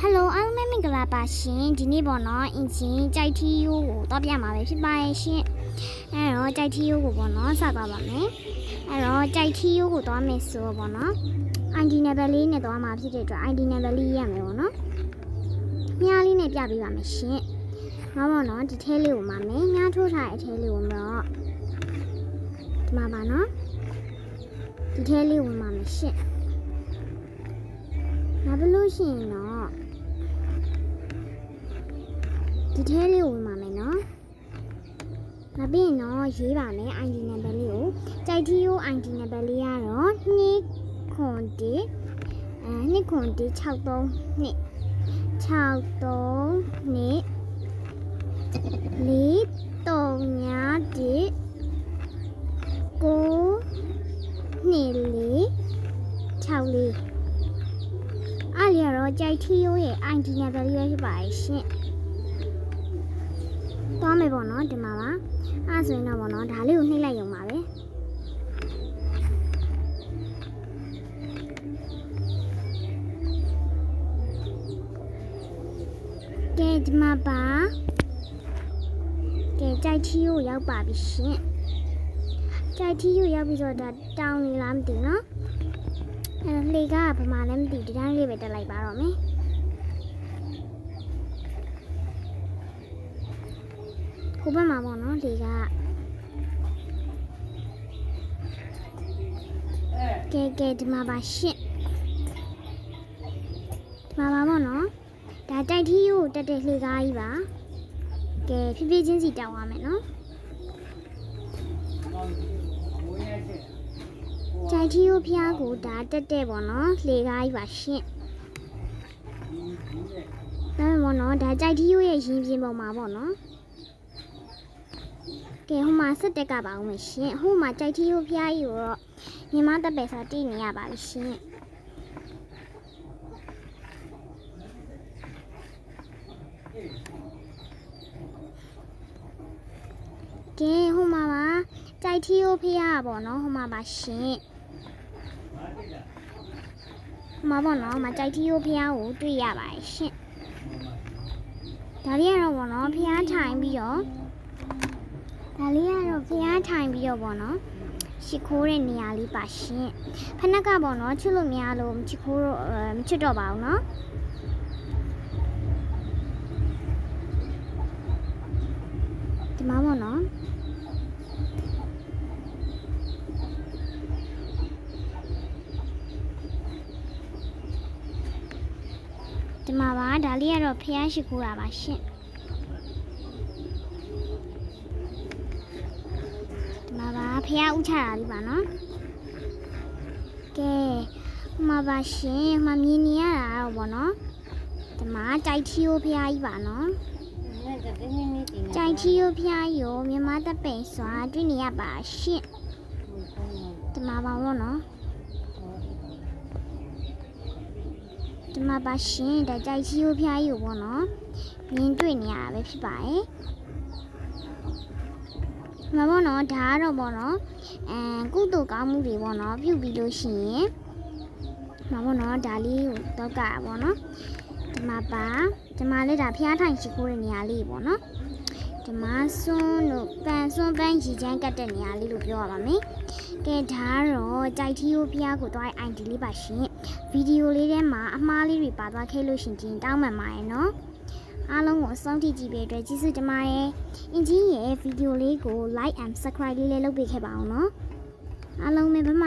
Hello အားလုံးပဲမင်္ဂလာပါရှင်ဒီနေ့ပေါ့နော်အင်ဂျင်ကြိုက်ထီယိုးကိုတော့ပြမှာပဲဖြစ်ပါရဲ့ရှင်အဲ့တော့ကြိုက်ထီယိုးကိုပေါ့နော်စသွားပါမယ်အဲ့တော့ကြိုက်ထီယိုးကိုသွားမယ်ဆိုတော့ပေါ့နော် ID number လေးနဲ့သွားမှာဖြစ်တဲ့အတွက် ID number လေးရမယ်ပေါ့နော်မြားလေးနဲ့ပြပေးပါမယ်ရှင်ငါပေါ့နော်ဒီထဲလေးကိုမှာမယ်မြားထိုးထားတဲ့အထဲလေးကိုမတော့ဒီမှာပါနော်ဒီထဲလေးကိုမှာမယ်ရှင်ငါဘလို့ရှိရင်တော့ဒီထဲလေးကိုဝင်ပါမယ်နော်။နောက်ပြီးတော့ရေးပါမယ် ID number လေးကိုကြိုက်ထီယိုး ID number လေးကတော့အားလျော်တော့ကြိုက်ထီယိုးရဲ့ ID number လေးဖြစ်ပါရဲ့ရှင်။သွားမယ်ပေါ့နော်ဒီမှာပါအဲ့ဆိုရင်တော့ပေါ့နော်ဒါလေးကိုနှိပ်လိုက်ရုံပါပဲကဲဒီမှာပါကဲကြိုက်ထီယိုးရောက်ပါပြီရှင်ကြိုက်ထီယိုးရောက်ပြီးတော့ဒါတောင်းနေလားမသိနော်အဲ့လေကဘာမှလည်းမသိဒီတိုင်းလေးပဲတက်လိုက်ပါတော့မယ်ဟိုဘက်မှာပေါ့နော်လေကကဲဒီမှာပါရှင့်ဒီမှာပါပေါ့နော်ဒါကြိုက်ထီယိုးတက်တဲ့လေကားကြီးပါကဲဖြည်းဖြည်းချင်းစီတောင်းရမယ်နော်ကြိုက်ထီယိုးဖျားကိုဒါတက်တဲ့ပေါ့နော်လေကားကြီးပါရှင့်ဒါပေမဲ့ပေါ့နော်ဒါကြိုက်ထီယိုးရဲ့ရင်းပြင်းပုံမှာပေါ့နော်ကဲဟိုမှာဆက်တက်ကပါအောင်မရှင်ဟိုမှာကြိုက်ထီယိုးဖျားကြီးကိုတော့ညီမတက်ပဲဆိုတည်နေရပါပြီရှင်ကဲဟိုမှာပါကြိုက်ထီယိုးဖျားပေါ့နော်ဟိုမှာပါရှင်ဟိုမှာပေါ့နော်မှာကြိုက်ထီယိုးဖျားကိုတွေ့ရပါတယ်ရှင်ဒါလေးကတော့ပေါ့နော်ဖျားထိုင်ပြီးတော့ဒါလေးကတော့ဖျားထိုင်ပြီးတော့ပေါ့နော်ချစ်ခိုးတဲ့နေရာလေးပါရှင်ဖနက်ကပေါ့နော်ချစ်လို့မရလို့ချစ်ခိုးတော့မချစ်တော့ပါဘူးနော်ဒီမှာပေါ့နော်ဒီမှာပါဒါလေးကတော့ဖျားရှိခိုးတာပါရှင်ဒီမှာပါဖျားဥချတာလေးပါနော်ကဲဟိုမှာပါရှင်ဟိုမှာမြင်နေရတာတော့ဗောနော်ဒီမှာကြိုက်ထီယိုးဖျားကြီးပါနော်ကြိုက်ထီယိုးဖျားကြီးကိုမြန်မာတပ်ပိန်စွာတွေ့နေရပါရှင်ဒီမှာပါဗောနော်ဒီမှာပါရှင်ဒါကြိုက်ချီယိုးဖျားကြီးကိုပေါ့နော်မြင်တွေ့နေရတာပဲဖြစ်ပါတယ်ဒီမှာပေါ့နော်ဒါကတော့ပေါ့နော်ကုသိုလ်ကောင်းမှုတွေပေါ့နော်ပြုပြီးလို့ရှိရင်ဒီမှာပေါ့နော်ဒါလေးကိုတော့ကပေါ့နော်ဒီမှာပါဒီမှာလေးဒါဖျားထိုင်ရှိခိုးတဲ့နေရာလေးပေါ့နော်ဒီမှာစွန်းတို့ပန်းရီချမ်းကတ်တဲ့နေရာလေးလို့ပြောရပါမယ်ကဲဒါတော့ကြိုက်ထီယိုးဖျားကိုတော့ ID လေးပါရှင်ဗီဒီယိုလေးထဲမှာအမှားလေးတွေပါသွားခဲ့လို့ရှင်ချင်းတောင်းပန်ပါရဲ့နော်အားလုံးကိုအဆုံးထိကြည့်ပေးအတွက်ကျေးဇူးတင်ပါတယ်အင်ဂျင်ရဲ့ဗီဒီယိုလေးကို like and subscribe လေးလည်းလုပ်ပေးခဲ့ပါအောင်နော်အားလုံးပဲဘိုင်